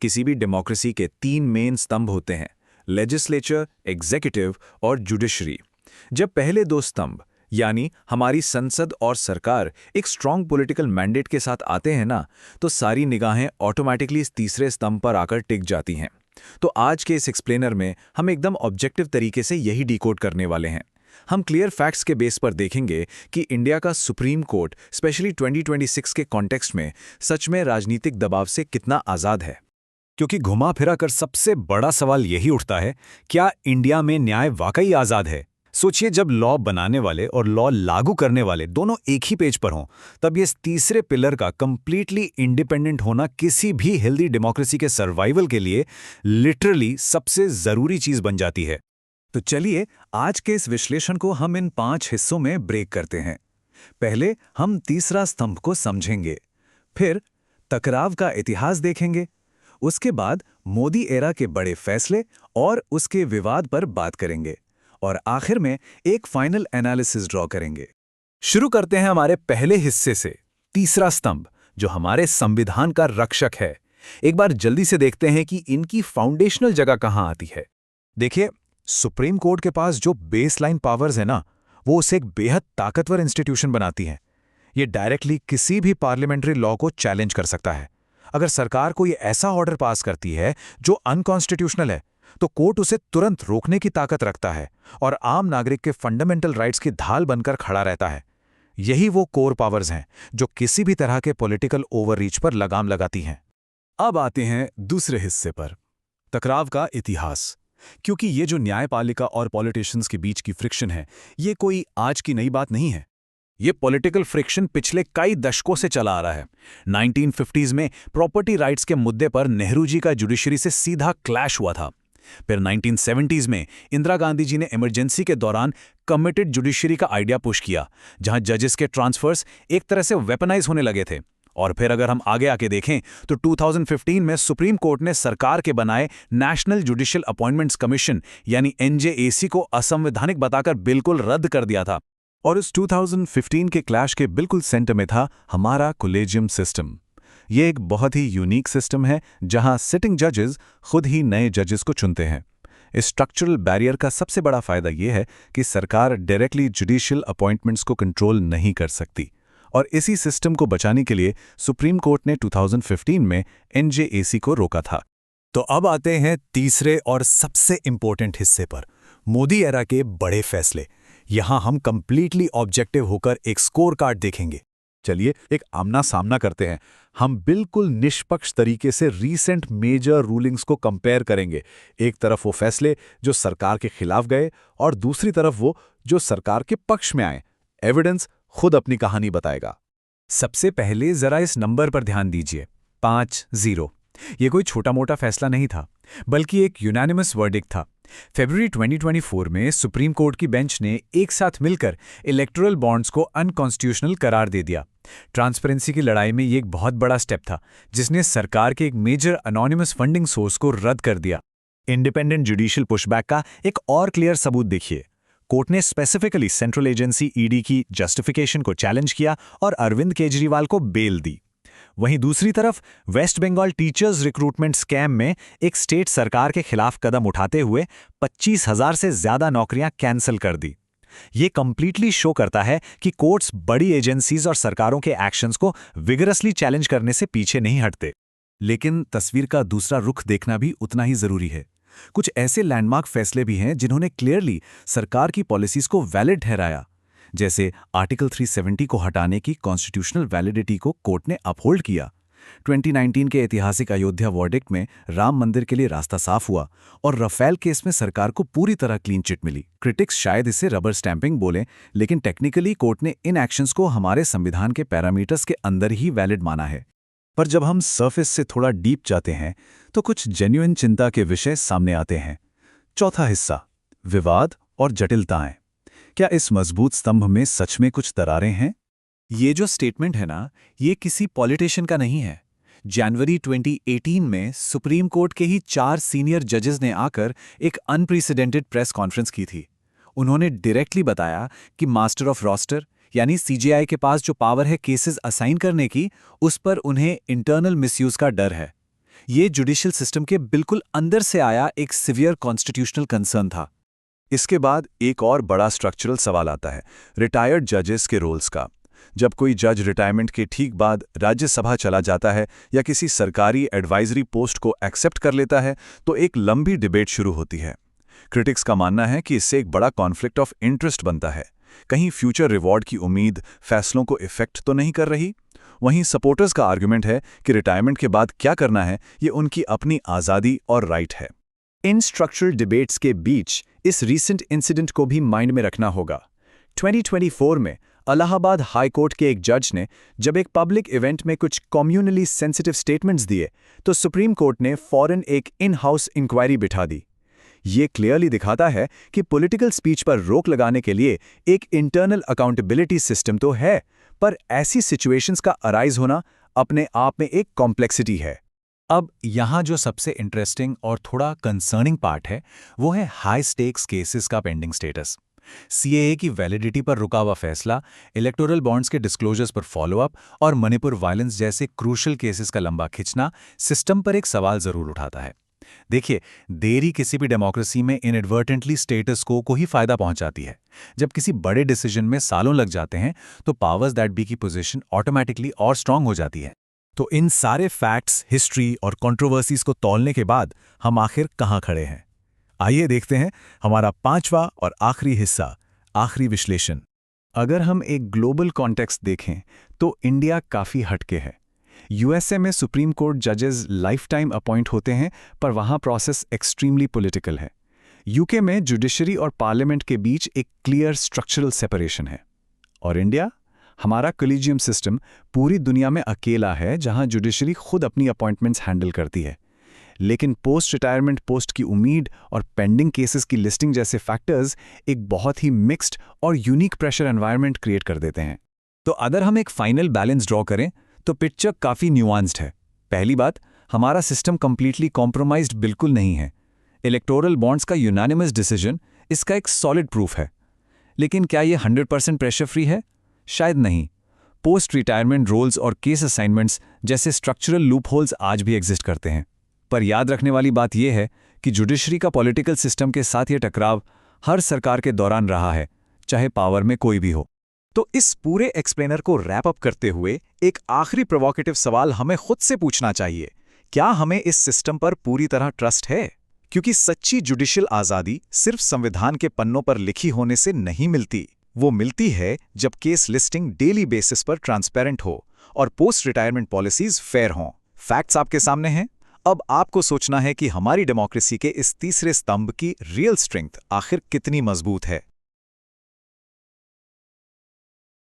किसी भी डेमोक्रेसी के तीन मेन स्तंभ होते हैं, लेजिस्लेचर, एग्जीक्यूटिव और जुडिशरी। जब पहले दो स्तंभ यानी हमारी संसद और सरकार एक स्ट्रांग पॉलिटिकल मैंडेट के साथ आते हैं ना, तो सारी निगाहें ऑटोमेटिकली इस तीसरे स्तंभ पर आकर टिक जाती हैं। तो आज के इस एक्सप्लेनर में हम एकदम ऑब्जेक्टिव तरीके से यही डिकोड करने वाले हैं। हम क्लियर फैक्ट्स के बेस पर देखेंगे कि इंडिया का सुप्रीम कोर्ट स्पेशली 2026 के कॉन्टेक्स्ट में सच में राजनीतिक दबाव से कितना आज़ाद है। क्योंकि घुमा फिरा कर सबसे बड़ा सवाल यही उठता है, क्या इंडिया में न्याय वाकई आज़ाद है? सोचिए, जब लॉ बनाने वाले और लॉ लागू करने वाले दोनों एक ही पेज पर हों, तब ये इस तीसरे पिलर का कंप्लीटली इंडिपेंडेंट होना किसी भी हेल्दी डेमोक्रेसी के सर्वाइवल के लिए लिटरली सबसे ज़रूरी चीज़ बन जाती है। तो चलिए आज के इस विश्लेषण को हम इन 5 हिस्सों में ब्रेक करते हैं। पहले हम तीसरा स्तंभ को समझेंगे, फिर टकराव का इतिहास देखेंगे, उसके बाद मोदी एरा के बड़े फैसले और उसके विवाद पर बात करेंगे, और आखिर में एक फाइनल एनालिसिस ड्रॉ करेंगे। शुरू करते हैं हमारे पहले हिस्से से, तीसरा स्तंभ, जो हमारे संविधान का रक्षक है। एक बार जल्दी से देखते हैं कि इनकी फाउंडेशनल जगह कहां आती है। देखिए, सुप्रीम कोर्ट के पास जो बेसलाइन पावर्स है ना, वो उसे एक बेहद ताकतवर इंस्टीट्यूशन बनाती हैं। ये डायरेक्टली किसी भी पार्लियामेंट्री लॉ को चैलेंज कर सकता है। अगर सरकार कोई ऐसा ऑर्डर पास करती है जो अनकॉन्स्टिट्यूशनल है, तो कोर्ट उसे तुरंत रोकने की ताकत रखता है और आम नागरिक के फंडामेंटल राइट्स की ढाल बनकर खड़ा रहता है। यही वो कोर पावर्स हैं जो किसी भी तरह के पॉलिटिकल ओवररीच पर लगाम लगाती हैं। अब आते हैं दूसरे हिस्से पर, टकराव का इतिहास। क्योंकि ये जो न्यायपालिका और पॉलिटिशियंस के बीच की फ्रिक्शन है, ये कोई आज की नई बात नहीं है। ये पॉलिटिकल फ्रिक्शन पिछले कई दशकों से चला आ रहा है। 1950s में प्रॉपर्टी राइट्स के मुद्दे पर नेहरू जी का जुडिशरी से सीधा क्लैश हुआ था। फिर 1970s में इंदिरा गांधी जी ने इमरजेंसी के दौरान कमिटेड जुडिशरी का आइडिया पुश किया, जहां जजेस के ट्रांसफर्स एक तरह से वेपनाइज होने लगे थे। और फिर अगर हम आगे आके देखें तो 2015 में सुप्रीम कोर्ट ने सरकार के बनाए नेशनल जुडिशियल अपॉइंटमेंट्स कमीशन यानी एनजेएसी को असंवैधानिक बताकर बिल्कुल रद्द कर दिया था। और इस 2015 के क्लैश के बिल्कुल सेंटर में था हमारा कोलेजियम सिस्टम। ये एक बहुत ही यूनिक सिस्टम है जहां सिटिंग जजेस खुद ही नए जजेस को चुनते हैं। इस स्ट्रक्चरल बैरियर का सबसे बड़ा फायदा यह है कि सरकार डायरेक्टली जुडिशियल अपॉइंटमेंट्स को कंट्रोल नहीं कर सकती, और इसी सिस्टम को बचाने के लिए सुप्रीम कोर्ट ने 2015 में एनजेएसी को रोका था। तो अब आते हैं तीसरे और सबसे इंपॉर्टेंट हिस्से पर, मोदी एरा के बड़े फैसले। यहां हम कंप्लीटली ऑब्जेक्टिव होकर एक स्कोर कार्ड देखेंगे। चलिए एक आमना सामना करते हैं। हम बिल्कुल निष्पक्ष तरीके से रीसेंट मेजर रूलिंग्स को कंपेयर करेंगे। एक तरफ वो फैसले जो सरकार के खिलाफ गए और दूसरी तरफ वो जो सरकार के पक्ष में आए। एविडेंस खुद अपनी कहानी बताएगा। सबसे पहले जरा इस नंबर पर ध्यान दीजिए, 5-0। ये कोई छोटा मोटा फैसला नहीं था, बल्कि एक यूनानिमस वर्डिक्ट था। फरवरी 2024 में सुप्रीम कोर्ट की बेंच ने एक साथ मिलकर इलेक्टोरल बॉन्ड्स को अनकॉन्स्टिट्यूशनल करार दे दिया। ट्रांसपेरेंसी की लड़ाई में ये एक बहुत बड़ा स्टेप था, जिसने सरकार के एक मेजर अनोनिमस फंडिंग सोर्स को रद्द कर दिया। इंडिपेंडेंट जुडिशियल पुशबैक का एक और क्लियर सबूत देखिए। कोर्ट ने स्पेसिफिकली सेंट्रल एजेंसी ईडी की जस्टिफिकेशन को चैलेंज किया और अरविंद केजरीवाल को बेल दी। वहीं दूसरी तरफ West Bengal teachers recruitment scam में एक स्टेट सरकार के खिलाफ कदम उठाते हुए 25,000 से ज्यादा नौकरियां कैंसिल कर दी। ये कंप्लीटली शो करता है कि कोर्ट्स बड़ी एजेंसीज और सरकारों के एक्शंस को विगरसली चैलेंज करने से पीछे नहीं हटते। लेकिन तस्वीर का दूसरा रुख देखना भी उतना ही जरूरी है। कुछ ऐसे लैंडमार्क फैसले भी हैं जिन्होंने क्लियरली सरकार की पॉलिसीज को वैलिड ठहराया, जैसे आर्टिकल 370 को हटाने की कॉन्स्टिट्यूशनल वैलिडिटी को कोर्ट ने अपहोल्ड किया। 2019 के ऐतिहासिक अयोध्या वर्डिक्ट में राम मंदिर के लिए रास्ता साफ हुआ और रफेल केस में सरकार को पूरी तरह क्लीन चिट मिली। क्रिटिक्स शायद इसे रबर स्टैंपिंग बोलें, लेकिन टेक्निकली कोर्ट ने इन एक्शंस को हमारे संविधान के पैरामीटर्स के अंदर ही वैलिड माना है। पर जब हम सरफेस से थोड़ा डीप जाते हैं तो कुछ जेन्युइन चिंता के विषय सामने आते हैं। चौथा हिस्सा, विवाद और जटिलताएं। क्या इस मजबूत स्तंभ में सच में कुछ दरारें हैं? ये जो स्टेटमेंट है ना, ये किसी पॉलिटिशियन का नहीं है। जनवरी 2018 में सुप्रीम कोर्ट के ही 4 सीनियर जजेस ने आकर एक अनप्रेसिडेंटेड प्रेस कॉन्फ्रेंस की थी। उन्होंने डायरेक्टली बताया कि मास्टर ऑफ रोस्टर यानी सीजेआई के पास जो पावर है केसेस असाइन करने की, उस पर उन्हें इंटरनल मिसयूज का डर है। ये जुडिशियल सिस्टम के बिल्कुल अंदर से आया एक सिवियर कॉन्स्टिट्यूशनल कंसर्न था। इसके बाद एक और बड़ा स्ट्रक्चरल सवाल आता है, रिटायर्ड जजेस के रोल्स का। जब कोई जज रिटायरमेंट के ठीक बाद राज्यसभा चला जाता है या किसी सरकारी एडवाइजरी पोस्ट को एक्सेप्ट कर लेता है, तो एक लंबी डिबेट शुरू होती है। क्रिटिक्स का मानना है कि इससे एक बड़ा कॉन्फ्लिक्ट ऑफ इंटरेस्ट बनता है। कहीं फ्यूचर रिवॉर्ड की उम्मीद फैसलों को इफेक्ट तो नहीं कर रही। वहीं सपोर्टर्स का आर्गुमेंट है कि रिटायरमेंट के बाद क्या करना है ये उनकी अपनी आज़ादी और राइट है। इन स्ट्रक्चरल डिबेट्स के बीच इस रीसेंट इंसिडेंट को भी माइंड में रखना होगा। 2024 में इलाहाबाद हाई कोर्ट के एक जज ने जब एक पब्लिक इवेंट में कुछ कम्युनली सेंसिटिव स्टेटमेंट्स दिए, तो सुप्रीम कोर्ट ने फौरन एक इन हाउस इंक्वायरी बिठा दी। ये क्लियरली दिखाता है कि पॉलिटिकल स्पीच पर रोक लगाने के लिए एक इंटरनल अकाउंटेबिलिटी सिस्टम तो है, पर ऐसी सिचुएशंस का अराइज होना अपने आप में एक कॉम्प्लेक्सिटी है। अब यहाँ जो सबसे इंटरेस्टिंग और थोड़ा कंसर्निंग पार्ट है, वो है हाई स्टेक्स केसेस का पेंडिंग स्टेटस। सीएए की वैलिडिटी पर रुका हुआ फैसला, इलेक्टोरल बॉन्ड्स के डिस्क्लोजर्स पर फॉलोअप और मणिपुर वायलेंस जैसे क्रूशल केसेस का लंबा खिंचना सिस्टम पर एक सवाल जरूर उठाता है। देखिए, देरी किसी भी डेमोक्रेसी में इनएडवर्टेंटली स्टेटस को ही फायदा पहुंचाती है। जब किसी बड़े डिसीजन में सालों लग जाते हैं, तो पावर्स दैट बी की पोजीशन ऑटोमेटिकली और स्ट्रांग हो जाती है। तो इन सारे फैक्ट्स, हिस्ट्री और कंट्रोवर्सीज को तौलने के बाद हम आखिर कहाँ खड़े हैं? आइए देखते हैं हमारा 5वां और आखिरी हिस्सा, आखिरी विश्लेषण। अगर हम एक ग्लोबल कॉन्टेक्स्ट देखें, तो इंडिया काफ़ी हटके है। यूएसए में सुप्रीम कोर्ट जजेस लाइफ टाइम अपॉइंट होते हैं, पर वहाँ प्रोसेस एक्सट्रीमली पॉलिटिकल है। यूके में जुडिशरी और पार्लियामेंट के बीच एक क्लियर स्ट्रक्चरल सेपरेशन है। और इंडिया, हमारा कॉलेजियम सिस्टम पूरी दुनिया में अकेला है जहां जुडिशरी खुद अपनी अपॉइंटमेंट्स हैंडल करती है। लेकिन पोस्ट रिटायरमेंट पोस्ट की उम्मीद और पेंडिंग केसेस की लिस्टिंग जैसे फैक्टर्स एक बहुत ही मिक्स्ड और यूनिक प्रेशर एनवायरनमेंट क्रिएट कर देते हैं। तो अगर हम एक फाइनल बैलेंस ड्रॉ करें, तो पिक्चर काफ़ी न्यूआंस्ड है। पहली बात, हमारा सिस्टम कंप्लीटली कॉम्प्रोमाइज्ड बिल्कुल नहीं है। इलेक्टोरल बॉन्ड्स का यूनानिमस डिसीजन इसका एक सॉलिड प्रूफ है। लेकिन क्या ये 100% प्रेशर फ्री है? शायद नहीं। पोस्ट रिटायरमेंट रोल्स और केस असाइनमेंट्स जैसे स्ट्रक्चरल लूपहोल्स आज भी एग्जिस्ट करते हैं। पर याद रखने वाली बात यह है कि जुडिशरी का पॉलिटिकल सिस्टम के साथ ये टकराव हर सरकार के दौरान रहा है, चाहे पावर में कोई भी हो। तो इस पूरे एक्सप्लेनर को रैप अप करते हुए एक आखिरी प्रोवोकेटिव सवाल हमें खुद से पूछना चाहिए, क्या हमें इस सिस्टम पर पूरी तरह ट्रस्ट है? क्योंकि सच्ची जुडिशियल आज़ादी सिर्फ संविधान के पन्नों पर लिखी होने से नहीं मिलती। वो मिलती है जब केस लिस्टिंग डेली बेसिस पर ट्रांसपेरेंट हो और पोस्ट रिटायरमेंट पॉलिसीज फेयर हों। फैक्ट्स आपके सामने हैं। अब आपको सोचना है कि हमारी डेमोक्रेसी के इस तीसरे स्तंभ की रियल स्ट्रेंथ आखिर कितनी मजबूत है।